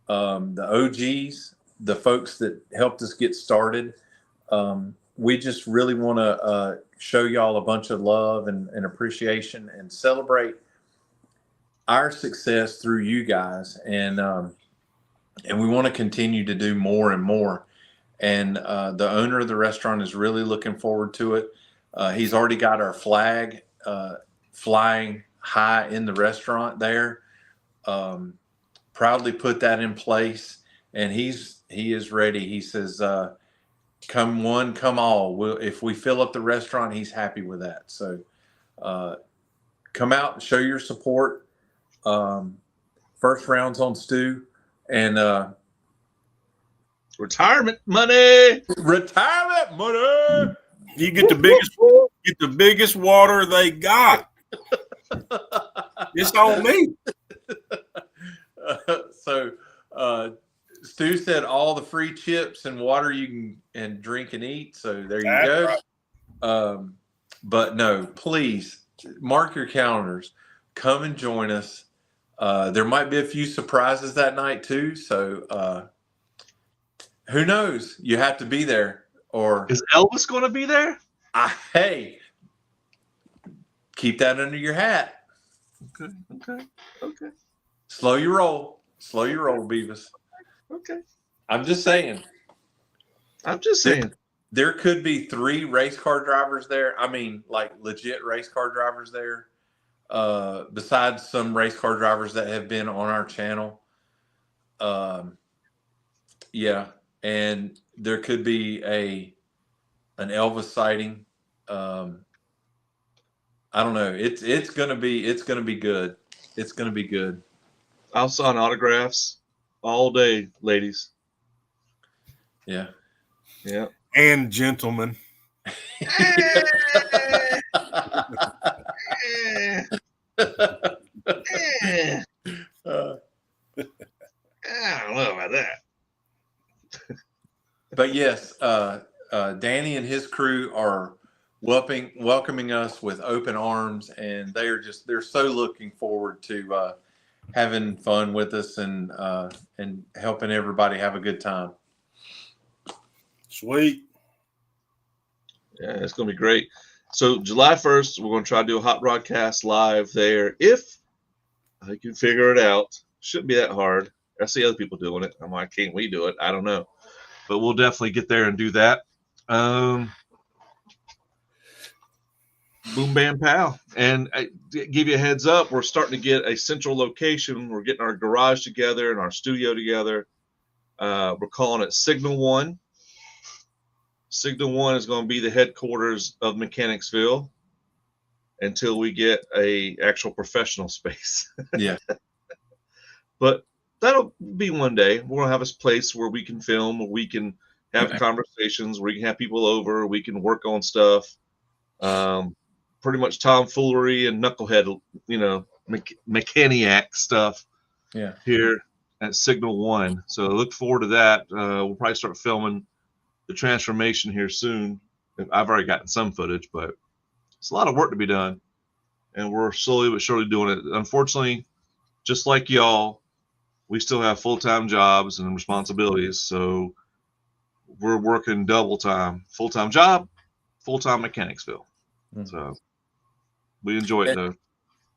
S2: the OGs, the folks that helped us get started. We just really want to show y'all a bunch of love and appreciation and celebrate our success through you guys. And we want to continue to do more and more. And the owner of the restaurant is really looking forward to it. He's already got our flag flying high in the restaurant there. Proudly put that in place, and he is ready. He says, come one, come all. If we fill up the restaurant, he's happy with that. So come out and show your support. First round's on Stu, and
S1: retirement money.
S3: You get the biggest water they got. It's on me.
S2: So Stu said all the free chips and water you can and drink and eat. So there you go. Right. But no, please mark your calendars. Come and join us. There might be a few surprises that night too. So who knows? You have to be there. Or
S1: is Elvis going to be there?
S2: Hey, keep that under your hat.
S1: Okay.
S2: Slow your roll, Beavis.
S1: Okay.
S2: I'm just saying. There could be 3 race car drivers there. I mean, like legit race car drivers there. Besides some race car drivers that have been on our channel. Yeah. And there could be an Elvis sighting. I don't know. It's gonna be good. It's gonna be good.
S1: I'll sign autographs all day, ladies.
S2: Yeah.
S3: And gentlemen.
S1: I don't know about that.
S2: But yes, Danny and his crew are welcoming us with open arms, and they're so looking forward to having fun with us and helping everybody have a good time.
S3: Sweet.
S1: Yeah, it's going to be great. So July 1st, we're going to try to do a Hot Rodcast live there. If I can figure it out, shouldn't be that hard. I see other people doing it. I'm like, can't we do it? I don't know. But we'll definitely get there and do that. Boom, bam, pow. And I give you a heads up, we're starting to get a central location. We're getting our garage together and our studio together. We're calling it Signal One. Signal One is going to be the headquarters of Mechanicsville until we get a actual professional space.
S2: Yeah.
S1: But that'll be one day. We're going to have a place where we can film, where we can have conversations, where we can have people over, we can work on stuff. Pretty much tomfoolery and knucklehead, mechaniac stuff.
S2: Yeah.
S1: Here at Signal One. So look forward to that. We'll probably start filming the transformation here soon. I've already gotten some footage, but it's a lot of work to be done. And we're slowly but surely doing it. Unfortunately, just like y'all, we still have full-time jobs and responsibilities. So we're working double time, full-time job, full-time Mechanicsville. Mm-hmm. So we enjoy it though.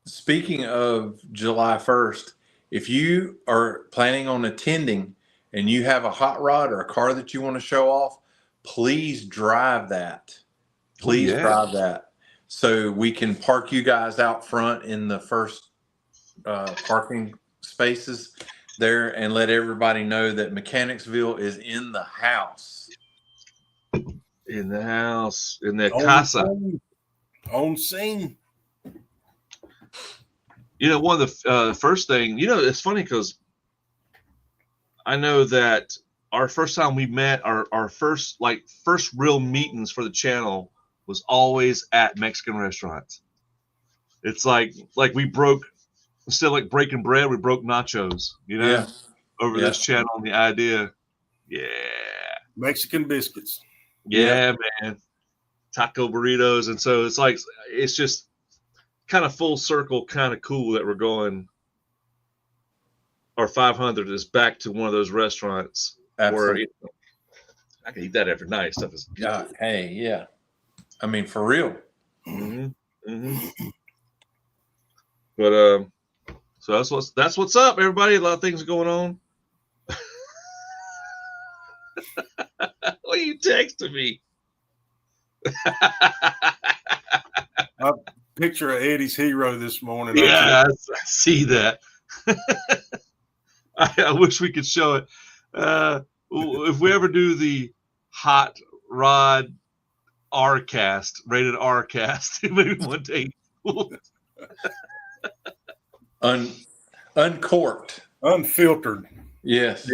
S2: Speaking of July 1st, if you are planning on attending and you have a hot rod or a car that you want to show off, please drive that. Please drive that. So we can park you guys out front in the first parking spaces there and let everybody know that Mechanicsville is in the house.
S1: In the house, in the casa.
S3: On scene.
S1: One of the first thing, it's funny because I know that our first time we met, our first real meetings for the channel was always at Mexican restaurants. It's like we broke, instead of like breaking bread, we broke nachos, over this channel and the idea. Yeah.
S3: Mexican biscuits.
S1: Yeah, man. Taco burritos. And so it's just kind of full circle, kind of cool that we're going. Our 500 is back to one of those restaurants.
S2: Absolutely.
S1: Where I can eat that every night. Stuff is good.
S2: Hey, yeah. I mean, for real.
S1: Mm-hmm. Mm-hmm. But so that's what's up, everybody. A lot of things going on. What are you texting me?
S3: A picture of Eddie's hero this morning.
S1: Yeah, I see that. I wish we could show it. If we ever do the Hot Rod Rcast, rated Rcast, maybe one day
S2: Uncorked.
S3: Unfiltered.
S2: Yes.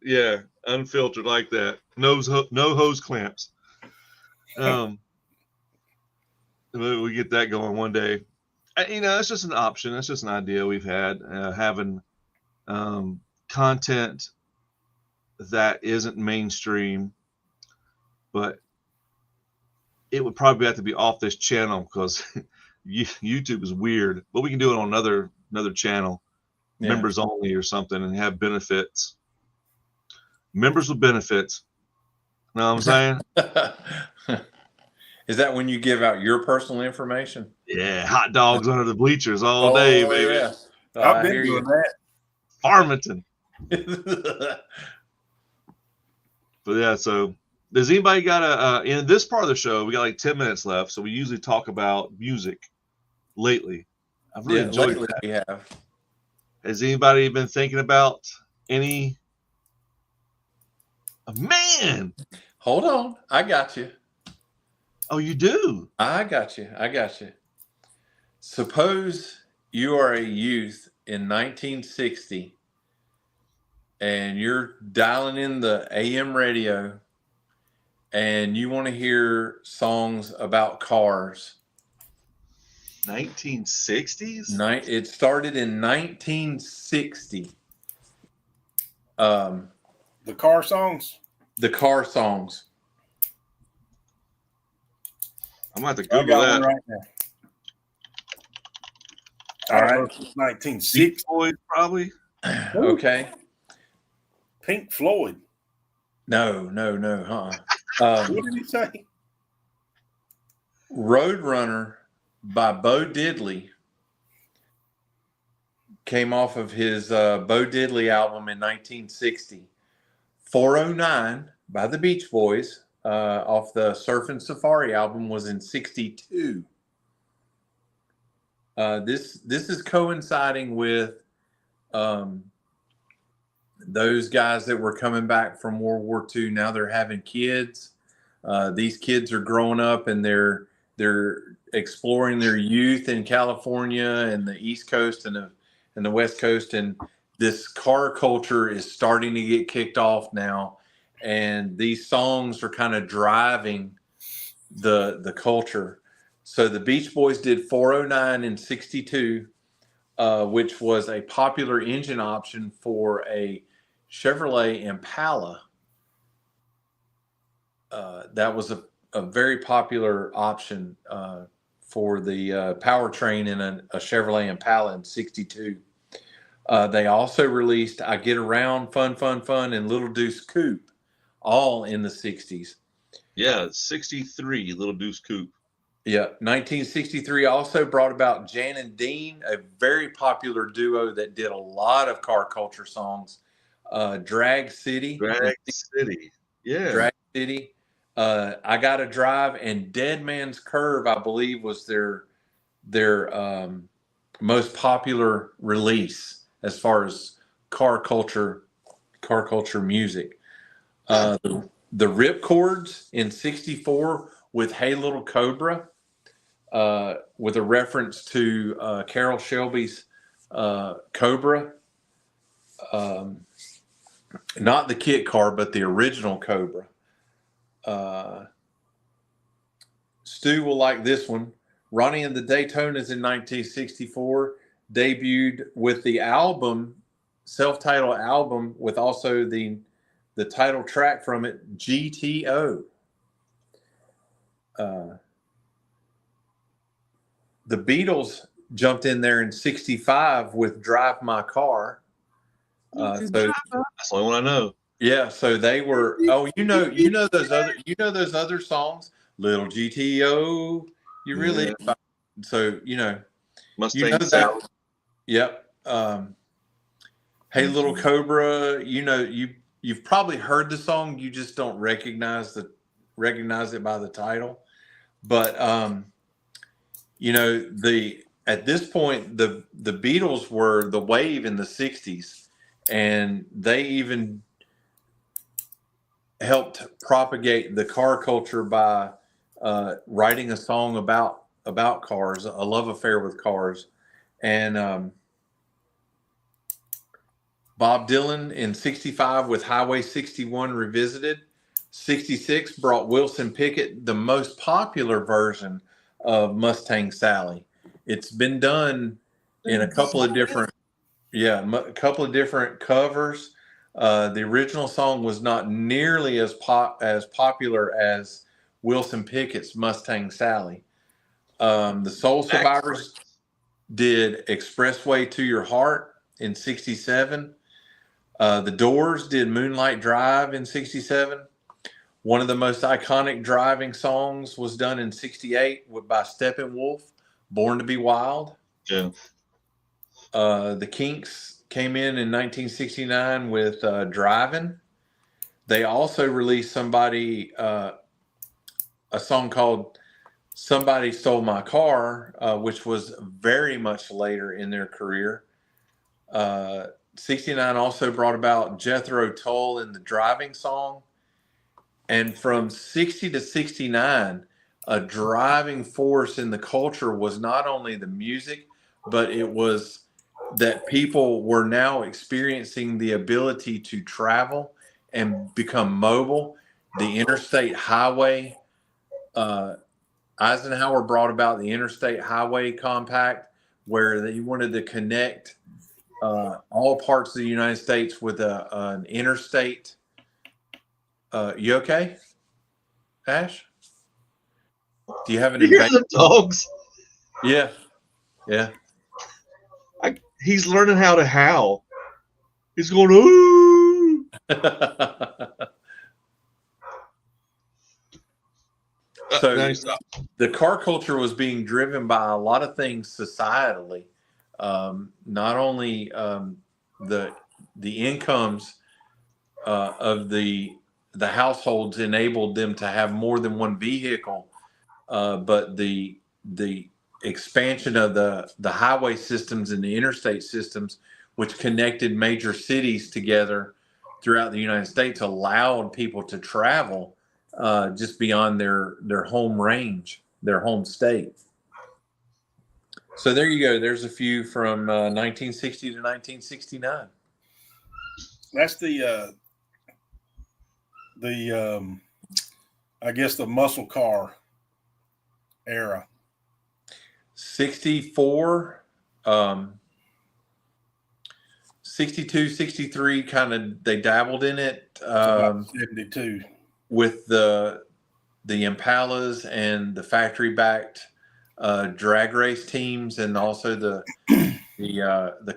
S1: Yeah, unfiltered like that. No hose clamps. We get that going one day. It's just an option. It's just an idea we've had, having content that isn't mainstream, but it would probably have to be off this channel because YouTube is weird. But we can do it on another channel, members only or something, and have benefits. Members with benefits. Know what I'm saying?
S2: Is that when you give out your personal information?
S1: Yeah, hot dogs under the bleachers all day, baby.
S2: Yeah.
S3: I've been doing that.
S1: Farmington. But yeah, so does anybody got in this part of the show, we got like 10 minutes left, so we usually talk about music lately. I've really enjoyed that.
S2: We have.
S1: Has anybody been thinking about any? Man,
S2: hold on, I got you.
S1: Oh, you do?
S2: I got you. Suppose you are a youth in 1960 and you're dialing in the AM radio and you want to hear songs about cars.
S1: 1960s?
S2: It started in 1960.
S3: The car songs?
S2: The car songs.
S1: I'm going to have to Google that.
S3: Right now. All right. 1960.
S1: Floyd, probably.
S2: Okay.
S3: Pink Floyd.
S2: No.
S3: What did he say?
S2: Roadrunner by Bo Diddley came off of his Bo Diddley album in 1960. 409 by the Beach Boys off the Surfin' Safari album was in 62. This is coinciding with those guys that were coming back from World War II. Now they're having kids. These kids are growing up and they're exploring their youth in California and the East Coast and the West Coast, and this car culture is starting to get kicked off now, and these songs are kind of driving the culture. So the Beach Boys did 409 in 62, which was a popular engine option for a Chevrolet Impala. That was a very popular option for the powertrain in a Chevrolet Impala in 62. They also released I Get Around, Fun, and Little Deuce Coupe, all in the 60s.
S1: Yeah, 63, Little Deuce Coupe.
S2: Yeah, 1963 also brought about Jan and Dean, a very popular duo that did a lot of car culture songs. Drag City.
S1: Yeah.
S2: Drag City. I Gotta Drive, and Dead Man's Curve, I believe, was their most popular release as far as car culture music. The Ripcords in 64 with Hey Little Cobra, with a reference to Carroll Shelby's Cobra. Not the kit car, but the original Cobra. Stu will like this one. Ronnie and the Daytonas in 1964 debuted with the album, self-titled album, with also the title track from it, GTO. The Beatles jumped in there in 65 with Drive My Car.
S1: That's the only one I know.
S2: Yeah, so they were. Oh, you know those other songs, Little GTO. You really. Yeah. So
S1: Mustang Sally.
S2: Yep. Hey Little Cobra. You've probably heard the song. You just don't recognize it by the title. But at this point the Beatles were the wave in the 60s, and they even helped propagate the car culture by writing a song about about cars, a love affair with cars. And Bob Dylan in 65 with Highway 61 Revisited. 66 brought Wilson Pickett the most popular version of Mustang Sally. It's been done in a couple of different, a couple of different covers. The original song was not nearly as popular as Wilson Pickett's Mustang Sally. The Soul Survivors did Expressway to Your Heart in 67. The Doors did Moonlight Drive in 67. One of the most iconic driving songs was done in 68 by Steppenwolf, Born to Be Wild.
S1: Yeah.
S2: The Kinks came in 1969 with Driving. They also released a song called Somebody Stole My Car, which was very much later in their career. 69 also brought about Jethro Tull in the Driving Song. And from 60 to 69, a driving force in the culture was not only the music, but it was that people were now experiencing the ability to travel and become mobile. The interstate highway, Eisenhower brought about the Interstate Highway Compact, where they wanted to connect all parts of the United States with an interstate. You okay, Ash? Do you have an
S1: You hear the dogs?
S2: Yeah.
S1: He's learning how to howl. He's going, ooh.
S2: So the car culture was being driven by a lot of things societally. Not only the incomes of the households enabled them to have more than one vehicle, but the expansion of the highway systems and the interstate systems, which connected major cities together throughout the United States, allowed people to travel just beyond their home range, their home state. So there you go. There's a few from 1960 to 1969.
S3: That's I guess the muscle car era.
S2: 64, 62, 63, kind of, they dabbled in it.
S3: 72.
S2: With the Impalas and the factory-backed drag race teams, and also the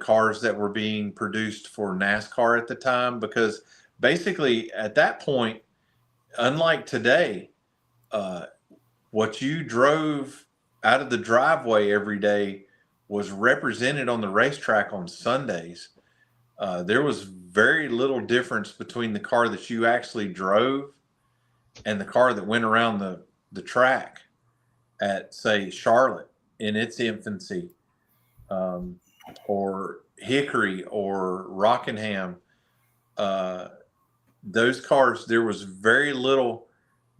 S2: cars that were being produced for NASCAR at the time, because basically at that point, unlike today, what you drove out of the driveway every day was represented on the racetrack on Sundays. There was very little difference between the car that you actually drove and the car that went around the track at, say, Charlotte in its infancy, or Hickory or Rockingham. Those cars, there was very little.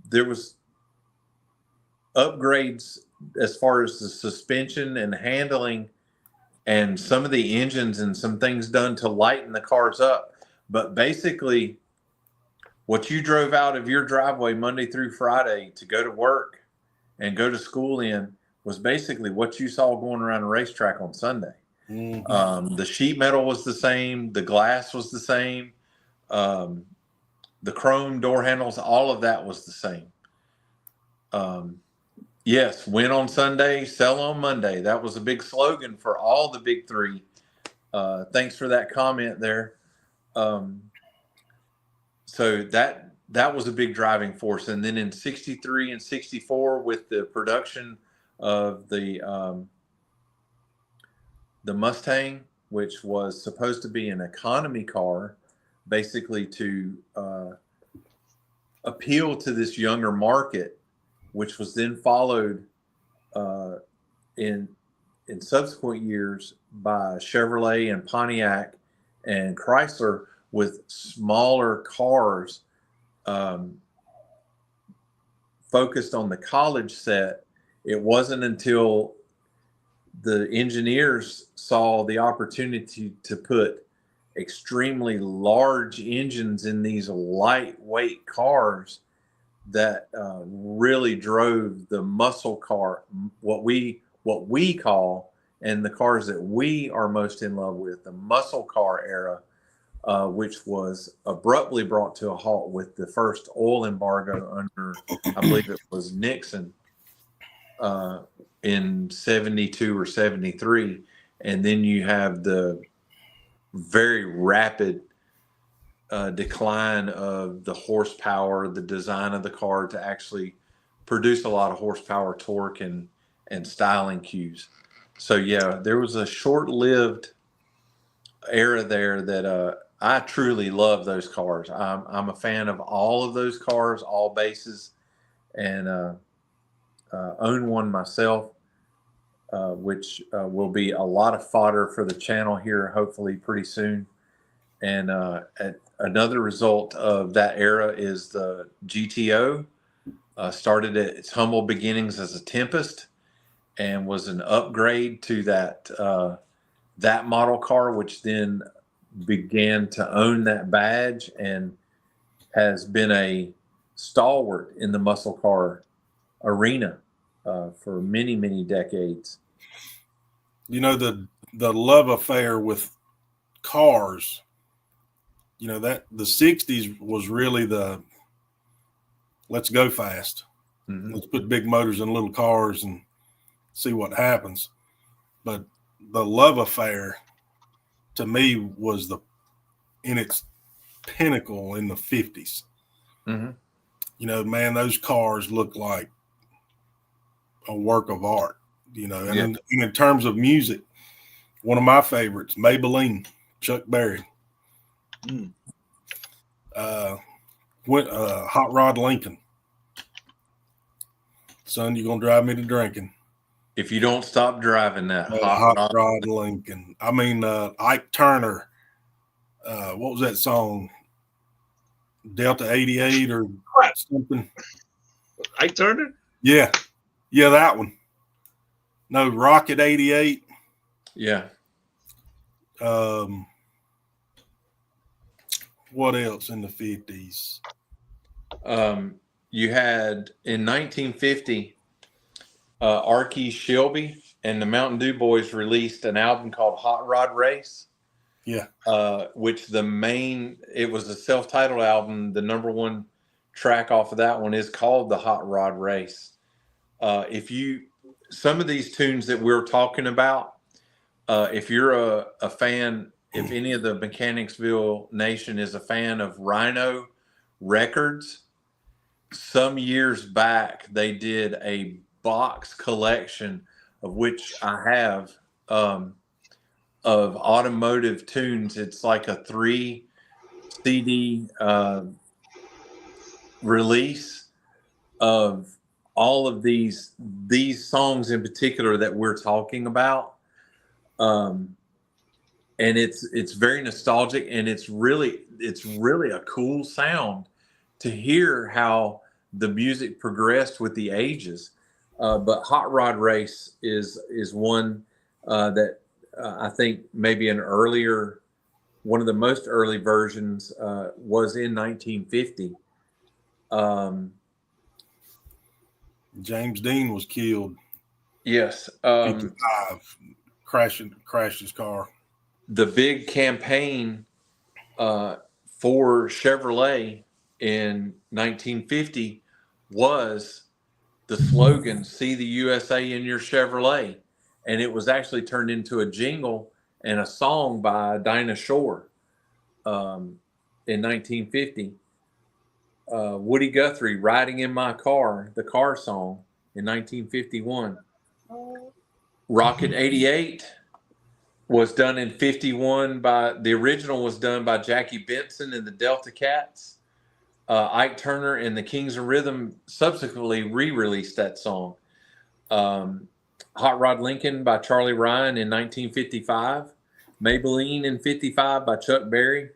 S2: There was upgrades as far as the suspension and handling and some of the engines and some things done to lighten the cars up. But basically, what you drove out of your driveway Monday through Friday to go to work and go to school in was basically what you saw going around the racetrack on Sunday. Mm-hmm. The sheet metal was the same. The glass was the same. The chrome door handles, all of that was the same. Yes, win on Sunday, sell on Monday. That was a big slogan for all the big three. Thanks for that comment there. So that was a big driving force. And then in 63 and 64, with the production of the Mustang, which was supposed to be an economy car, basically to appeal to this younger market, which was then followed in subsequent years by Chevrolet and Pontiac and Chrysler with smaller cars focused on the college set it wasn't until the engineers saw the opportunity to put extremely large engines in these lightweight cars that really drove the muscle car, what we call, and the cars that we are most in love with, the muscle car era, which was abruptly brought to a halt with the first oil embargo under, I believe it was Nixon, in 72 or 73. And then you have the very rapid decline of the horsepower, the design of the car to actually produce a lot of horsepower, torque, and styling cues. So yeah, there was a short-lived era there that I truly love those cars. I'm a fan of all of those cars, all bases, and own one myself, which will be a lot of fodder for the channel here, hopefully pretty soon. And another result of that era is the GTO. Started at its humble beginnings as a Tempest and was an upgrade to that model car, which then began to own that badge and has been a stalwart in the muscle car arena for many, many decades.
S3: You know, the love affair with cars, you know, that the 60s was really the let's go fast. Mm-hmm. Let's put big motors in little cars and see what happens. But the love affair to me was in its pinnacle in the 50s. Mm-hmm. You know, man, those cars look like a work of art, you know. And in terms of music, one of my favorites, Maybelline, Chuck Berry. Hot Rod Lincoln. Son, you're going to drive me to drinking.
S2: If you don't stop driving that
S3: Hot Rod Lincoln. I mean, Ike Turner. What was that song? Delta 88 or something?
S1: Ike Turner?
S3: Yeah, that one. No, Rocket 88.
S2: Yeah.
S3: What else in the 50s?
S2: You had in 1950, Archie Shelby and the Mountain Dew Boys released an album called Hot Rod Race.
S3: Yeah.
S2: Which it was a self-titled album. The number one track off of that one is called the Hot Rod Race. Some of these tunes that we're talking about, if you're a fan, if any of the Mechanicsville Nation is a fan of Rhino Records, some years back they did a box collection of which I have of Automotive tunes. It's like a 3 CD release of all of these songs in particular that we're talking about. And it's very nostalgic, and it's really a cool sound to hear how the music progressed with the ages. But Hot Rod Race is one that I think maybe one of the most early versions was in 1950.
S3: James Dean was killed.
S2: Yes.
S3: 55, crashed his car.
S2: The big campaign for Chevrolet in 1950 was the slogan, "See the USA in your Chevrolet." And it was actually turned into a jingle and a song by Dinah Shore in 1950. Woody Guthrie, "Riding in My Car," the car song in 1951. Rocket 88 was done in 51 the original was done by Jackie Benson and the Delta Cats. Ike Turner and the Kings of Rhythm subsequently re-released that song. Hot Rod Lincoln by Charlie Ryan in 1955. Maybelline in 55 by Chuck Berry.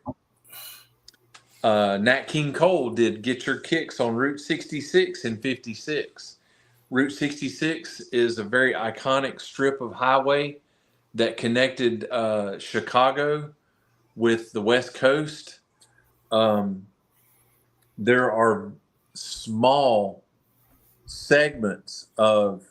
S2: Nat King Cole did "Get Your Kicks on Route 66" in 56. Route 66 is a very iconic strip of highway that connected Chicago with the West Coast. There are small segments of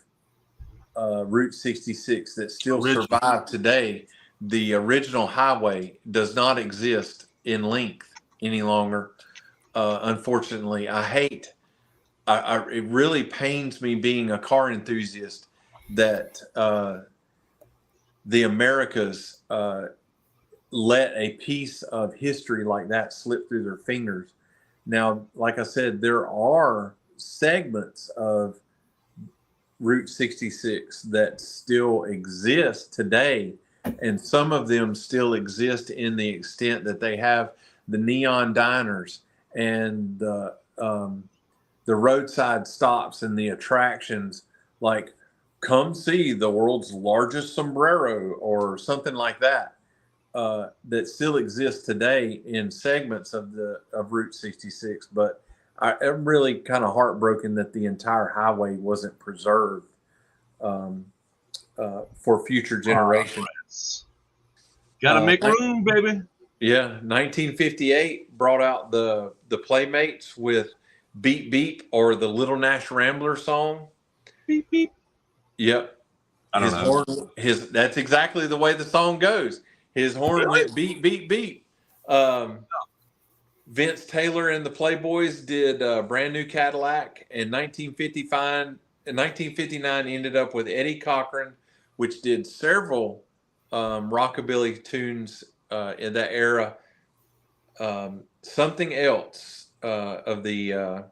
S2: Route 66 that still survive today. The original highway does not exist in length any longer. Unfortunately, it really pains me, being a car enthusiast, that the Americas let a piece of history like that slip through their fingers. Now, like I said, there are segments of Route 66 that still exist today, and some of them still exist in the extent that they have the neon diners and the roadside stops and the attractions, like come see the world's largest sombrero or something like that, that still exists today in segments of Route 66. But I'm really kind of heartbroken that the entire highway wasn't preserved for future generations.
S1: Gotta make room, baby.
S2: Yeah, 1958 brought out the Playmates with Beep Beep, or the Little Nash Rambler song.
S1: Beep beep.
S2: Yep.
S1: I don't know.
S2: That's exactly the way the song goes. His horn went beep beep beep. Vince Taylor and the Playboys did Brand New Cadillac in 1955. In 1959, ended up with Eddie Cochran, which did several rockabilly tunes in that era. Something Else of the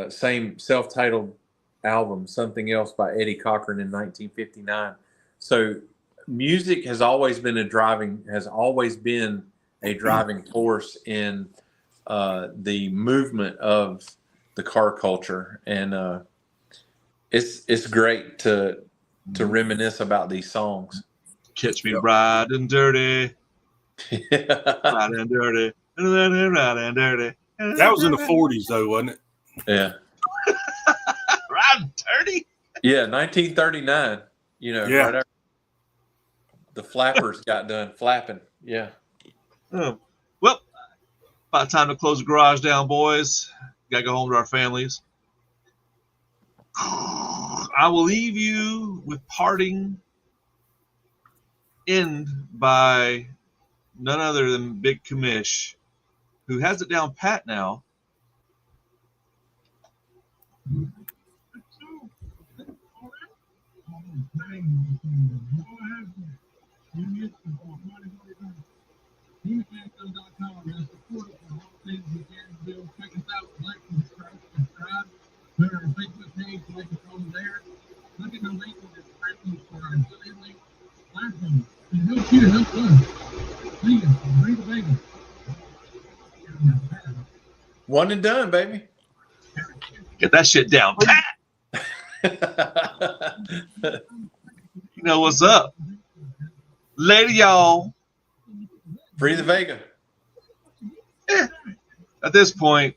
S2: same self-titled album, Something Else by Eddie Cochran in 1959. So music has always been a driving force in the movement of the car culture, and it's great to reminisce about these songs.
S1: Catch me riding dirty, riding dirty, riding dirty.
S3: That was in the 40s, though, wasn't it?
S2: Yeah.
S1: Riding dirty.
S2: Yeah, 1939. Right after the flappers got done flapping. Yeah.
S1: Oh. Well, about time to close the garage down, boys. Gotta go home to our families. I will leave you with parting end by none other than Big Commish, who has it down pat now.
S4: theMechanicsville.com is the portal for all things Mechanicsville. Check us out, like and subscribe. Put our Facebook page, like us over there. Look at the link in the description for our affiliate link. Lastly, and help you, help us. Please, bring the baby.
S2: One and done, baby.
S1: Get that shit down pat. You know what's up. Later, y'all.
S2: Free the Vega.
S1: At this point,